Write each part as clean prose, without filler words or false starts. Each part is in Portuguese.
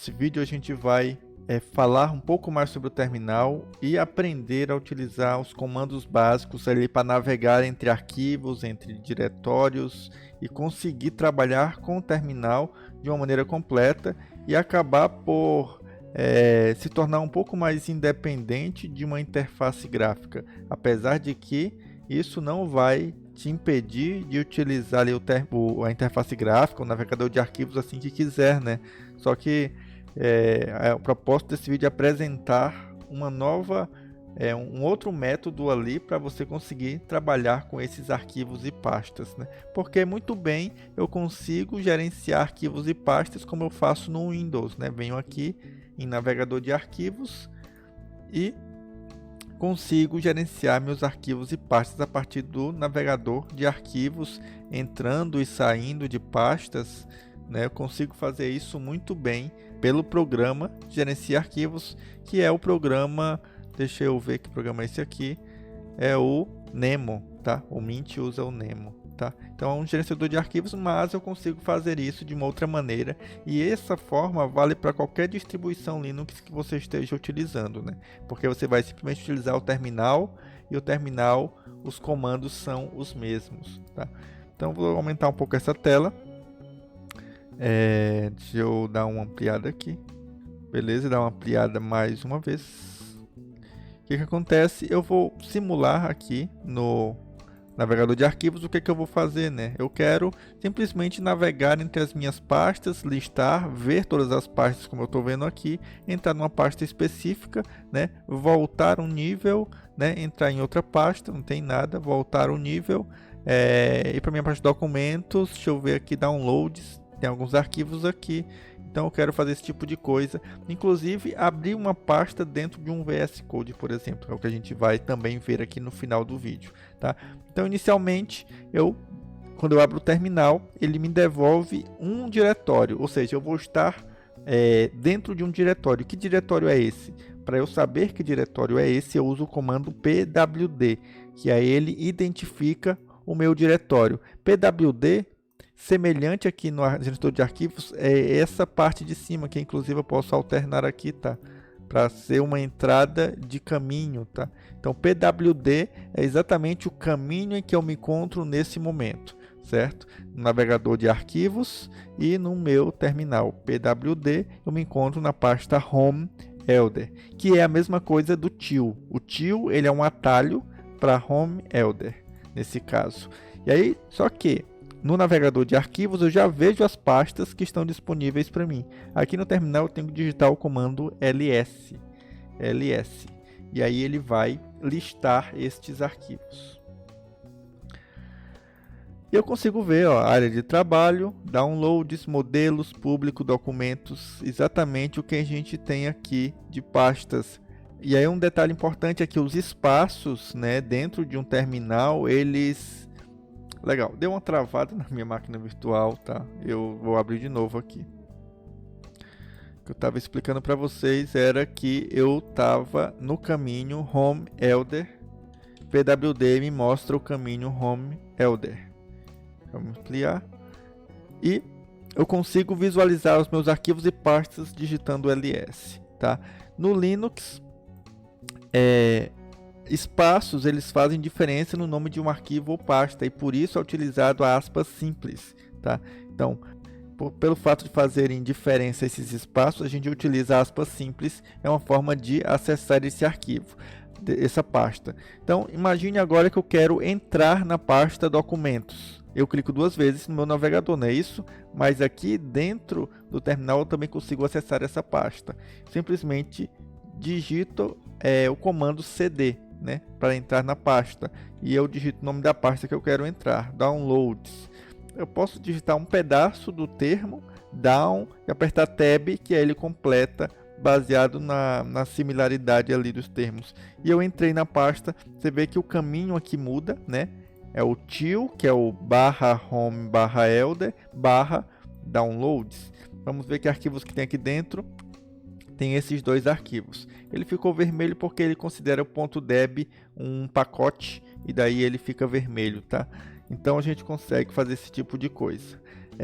Nesse vídeo a gente vai falar um pouco mais sobre o terminal e aprender a utilizar os comandos básicos ali para navegar entre arquivos, entre diretórios e conseguir trabalhar com o terminal de uma maneira completa e acabar por se tornar um pouco mais independente de uma interface gráfica, apesar de que isso não vai te impedir de utilizar ali a interface gráfica, o navegador de arquivos assim que quiser, né? Só que o propósito desse vídeo é apresentar um outro método ali para você conseguir trabalhar com esses arquivos e pastas, né? Porque muito bem eu consigo gerenciar arquivos e pastas como eu faço no Windows, né? Venho aqui em navegador de arquivos e consigo gerenciar meus arquivos e pastas a partir do navegador de arquivos, entrando e saindo de pastas, né? Eu consigo fazer isso muito bem pelo programa Gerenciar Arquivos, que é o programa, deixa eu ver que programa é esse aqui, é o Nemo, tá? O Mint usa o Nemo, tá? Então é um gerenciador de arquivos, mas eu consigo fazer isso de uma outra maneira, e essa forma vale para qualquer distribuição Linux que você esteja utilizando, né? Porque você vai simplesmente utilizar o terminal, e o terminal, os comandos são os mesmos, tá? Então vou aumentar um pouco essa tela. Deixa eu dar uma ampliada aqui. Beleza, dar uma ampliada mais uma vez. O que acontece? Eu vou simular aqui no navegador de arquivos o que eu vou fazer, né? Eu quero simplesmente navegar entre as minhas pastas, listar, ver todas as pastas como eu estou vendo aqui, entrar numa pasta específica, né? Voltar um nível, né? Entrar em outra pasta, não tem nada, voltar um nível, ir para minha pasta de documentos, deixa eu ver aqui, downloads, tem alguns arquivos aqui, então eu quero fazer esse tipo de coisa, inclusive abrir uma pasta dentro de um VS Code, por exemplo, é o que a gente vai também ver aqui no final do vídeo, tá? Então inicialmente, quando eu abro o terminal, ele me devolve um diretório, ou seja, eu vou estar dentro de um diretório. Que diretório é esse? Para eu saber que diretório é esse, eu uso o comando pwd, que aí ele identifica o meu diretório. Pwd, semelhante aqui no gestor de arquivos, é essa parte de cima, que inclusive eu posso alternar aqui, tá? Para ser uma entrada de caminho, tá? Então pwd é exatamente o caminho em que eu me encontro nesse momento, certo? No navegador de arquivos e no meu terminal pwd eu me encontro na pasta home elder, que é a mesma coisa do til. O til, ele é um atalho para home elder nesse caso. E aí, só que no navegador de arquivos eu já vejo as pastas que estão disponíveis para mim. Aqui no terminal eu tenho que digitar o comando ls. E aí ele vai listar estes arquivos. E eu consigo ver, ó, área de trabalho, downloads, modelos, público, documentos, exatamente o que a gente tem aqui de pastas. E aí um detalhe importante é que os espaços, né, dentro de um terminal, eles... Legal, deu uma travada na minha máquina virtual, tá? Eu vou abrir de novo aqui. O que eu estava explicando para vocês era que eu estava no caminho home elder. pwd me mostra o caminho home elder. Vamos ampliar. E eu consigo visualizar os meus arquivos e pastas digitando ls, tá? No Linux, espaços eles fazem diferença no nome de um arquivo ou pasta, e por isso é utilizado a aspas simples, tá? Então, pelo fato de fazerem diferença esses espaços, a gente utiliza aspas simples, é uma forma de acessar esse arquivo, essa pasta. Então, imagine agora que eu quero entrar na pasta documentos. Eu clico duas vezes no meu navegador, não é isso? Mas aqui dentro do terminal eu também consigo acessar essa pasta. Simplesmente digito o comando cd, né, para entrar na pasta, e eu digito o nome da pasta que eu quero entrar, downloads. Eu posso digitar um pedaço do termo down e apertar tab, que aí ele completa baseado na similaridade ali dos termos. E eu entrei na pasta, você vê que o caminho aqui muda, né? É o til, que é o /home /elder /downloads. Vamos ver que arquivos que tem aqui dentro. Tem esses dois arquivos. Ele ficou vermelho porque ele considera o .deb um pacote, e daí ele fica vermelho, tá? Então a gente consegue fazer esse tipo de coisa.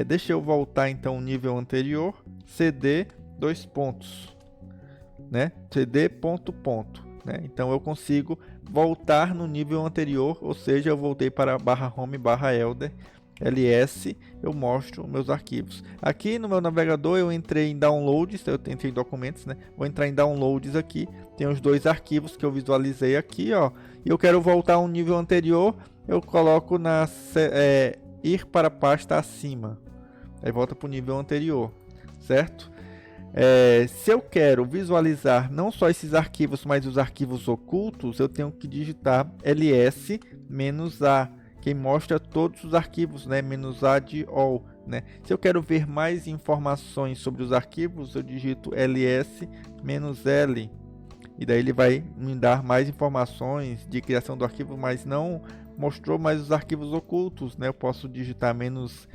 Deixa eu voltar então ao nível anterior, cd, dois pontos, né? cd ponto ponto, né? Então eu consigo voltar no nível anterior, ou seja, eu voltei para /home /elder ls, eu mostro meus arquivos. Aqui no meu navegador eu entrei em downloads, eu entrei em documentos, né? Vou entrar em downloads aqui, tem os dois arquivos que eu visualizei aqui, ó. E eu quero voltar a um nível anterior, eu coloco ir para a pasta acima, aí volta para o nível anterior, certo? Se eu quero visualizar não só esses arquivos, mas os arquivos ocultos, eu tenho que digitar ls-a, que mostra todos os arquivos, né? -a de all, né? Se eu quero ver mais informações sobre os arquivos, eu digito ls-l, e daí ele vai me dar mais informações de criação do arquivo, mas não mostrou mais os arquivos ocultos, né? Eu posso digitar -ls-la,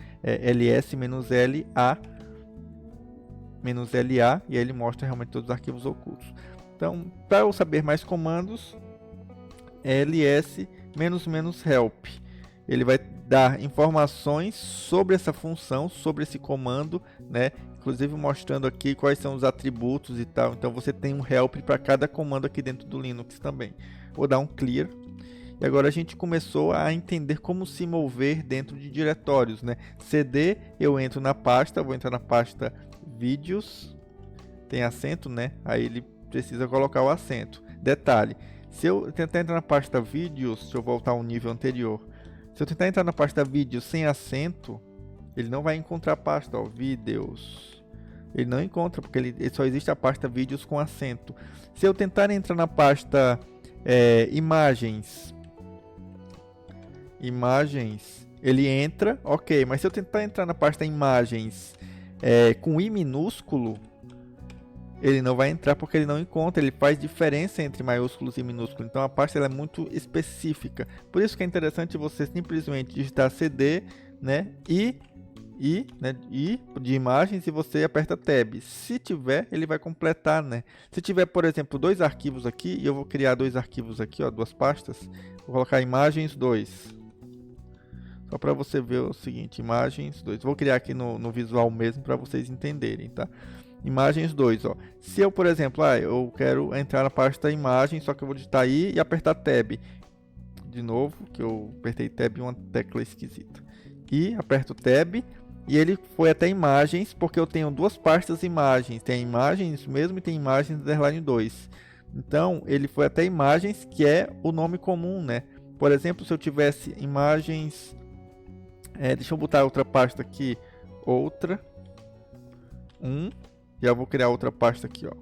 e aí ele mostra realmente todos os arquivos ocultos. Então, para eu saber mais comandos, ls-help. Ele vai dar informações sobre essa função, sobre esse comando, né? Inclusive mostrando aqui quais são os atributos e tal. Então você tem um help para cada comando aqui dentro do Linux também. Vou dar um clear. E agora a gente começou a entender como se mover dentro de diretórios, né? cd, eu entro na pasta, vou entrar na pasta vídeos, tem acento, né? Aí ele precisa colocar o acento. Detalhe, se eu tentar entrar na pasta vídeos, se eu voltar ao nível anterior, se eu tentar entrar na pasta vídeos sem acento, ele não vai encontrar a pasta, ó, vídeos. Ele não encontra, porque ele só existe a pasta vídeos com acento. Se eu tentar entrar na pasta imagens, ele entra, ok. Mas se eu tentar entrar na pasta imagens com i minúsculo, ele não vai entrar porque ele não encontra, ele faz diferença entre maiúsculos e minúsculos. Então a pasta ela é muito específica. Por isso que é interessante você simplesmente digitar cd, né, I de imagens, e você aperta tab. Se tiver, ele vai completar, né? Se tiver, por exemplo, dois arquivos aqui, e eu vou criar dois arquivos aqui, ó, duas pastas, vou colocar imagens 2. Só para você ver o seguinte, imagens 2. Vou criar aqui no visual mesmo para vocês entenderem, tá? Imagens 2, ó. Se eu, por exemplo, eu quero entrar na pasta imagem, só que eu vou digitar I e apertar tab. De novo, que eu apertei tab uma tecla esquisita. E aperto tab, e ele foi até imagens, porque eu tenho duas pastas imagens. Tem imagens mesmo e tem imagens underline 2. Então, ele foi até imagens, que é o nome comum, né? Por exemplo, se eu tivesse imagens... deixa eu botar outra pasta aqui. Outra. Já vou criar outra pasta aqui, ó.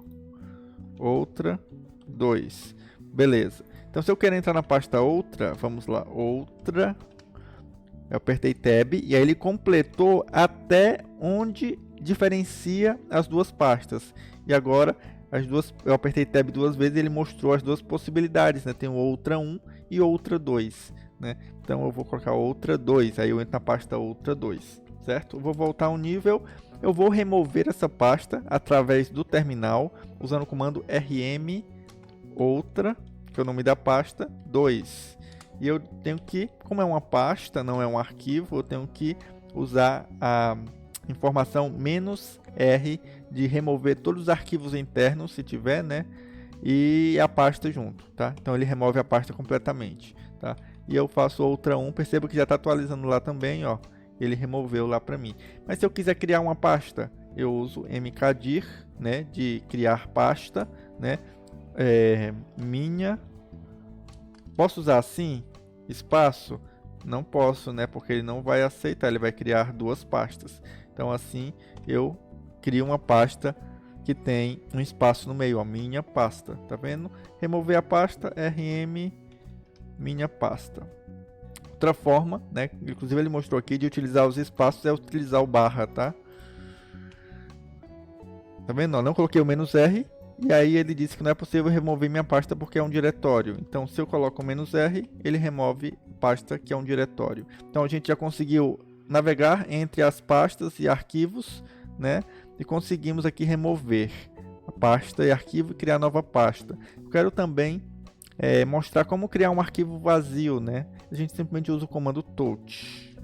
Outra. 2. Beleza. Então, se eu quero entrar na pasta outra, vamos lá. Outra. Eu apertei tab e aí ele completou até onde diferencia as duas pastas. E agora, eu apertei tab duas vezes e ele mostrou as duas possibilidades, né? Tem o outra 1 e outra 2, né? Então, eu vou colocar outra 2. Aí eu entro na pasta outra 2, certo? Eu vou voltar ao nível... Eu vou remover essa pasta através do terminal, usando o comando rm outra, que é o nome da pasta, 2. E eu tenho que, como é uma pasta, não é um arquivo, eu tenho que usar a informação "-r" de remover todos os arquivos internos, se tiver, né? E a pasta junto, tá? Então ele remove a pasta completamente, tá? E eu faço outra 1, percebo que já está atualizando lá também, ó. Ele removeu lá para mim. Mas se eu quiser criar uma pasta, eu uso mkdir, né, de criar pasta, né, minha. Posso usar assim, espaço? Não posso, né, porque ele não vai aceitar, ele vai criar duas pastas. Então assim, eu crio uma pasta que tem um espaço no meio, ó, minha pasta, tá vendo? Remover a pasta, rm minha pasta. Outra forma, né, inclusive ele mostrou aqui, de utilizar os espaços é utilizar o barra, tá? Tá vendo? Ó, não coloquei o "-r", e aí ele disse que não é possível remover minha pasta porque é um diretório. Então, se eu coloco o "-r", ele remove a pasta que é um diretório. Então, a gente já conseguiu navegar entre as pastas e arquivos, né? E conseguimos aqui remover a pasta e arquivo e criar nova pasta. Eu quero também mostrar como criar um arquivo vazio, né? A gente simplesmente usa o comando touch.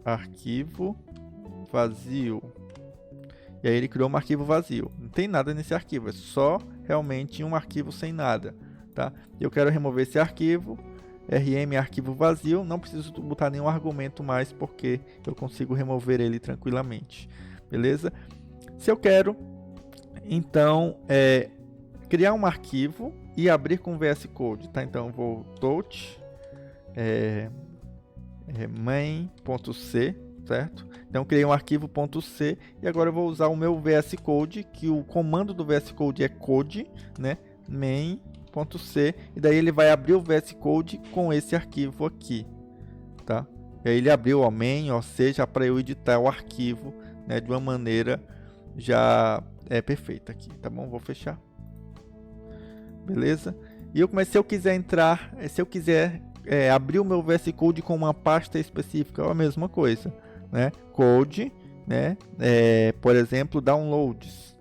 Arquivo vazio. E aí ele criou um arquivo vazio. Não tem nada nesse arquivo, é só realmente um arquivo sem nada, tá? Eu quero remover esse arquivo, rm arquivo vazio, não preciso botar nenhum argumento mais, porque eu consigo remover ele tranquilamente, beleza? Se eu quero, então, criar um arquivo e abrir com VS Code, tá? Então eu vou touch main.c, certo? Então criei um arquivo .c e agora eu vou usar o meu VS Code, que o comando do VS Code é code, né? main.c, e daí ele vai abrir o VS Code com esse arquivo aqui, tá? E aí ele abriu o main, ou seja, para eu editar o arquivo, né, de uma maneira já perfeita aqui, tá bom? Vou fechar. Beleza? E se eu quiser entrar, se eu quiser abrir o meu VS Code com uma pasta específica, é a mesma coisa, né? Code, né? Por exemplo, downloads.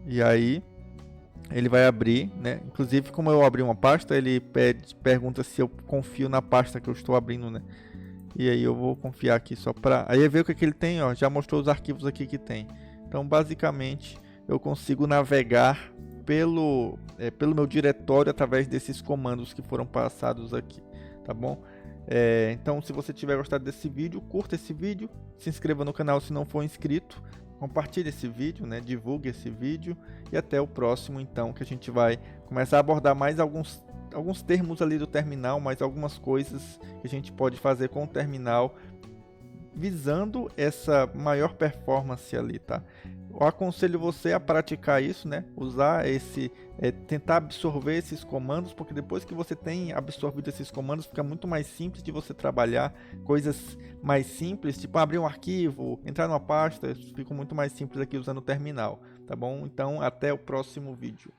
E aí ele vai abrir, né? Inclusive, como eu abri uma pasta, ele pergunta se eu confio na pasta que eu estou abrindo, né? E aí eu vou confiar aqui só para... Aí ver o que ele tem, ó. Já mostrou os arquivos aqui que tem. Então, basicamente, eu consigo navegar pelo meu diretório através desses comandos que foram passados aqui, tá bom? Então, se você tiver gostado desse vídeo, curta esse vídeo, se inscreva no canal se não for inscrito, compartilhe esse vídeo, né? Divulgue esse vídeo e até o próximo, então, que a gente vai começar a abordar mais alguns termos ali do terminal, mais algumas coisas que a gente pode fazer com o terminal, visando essa maior performance ali, tá? Eu aconselho você a praticar isso, né? Usar tentar absorver esses comandos, porque depois que você tem absorvido esses comandos, fica muito mais simples de você trabalhar coisas mais simples, tipo abrir um arquivo, entrar numa pasta, fica muito mais simples aqui usando o terminal, tá bom? Então, até o próximo vídeo.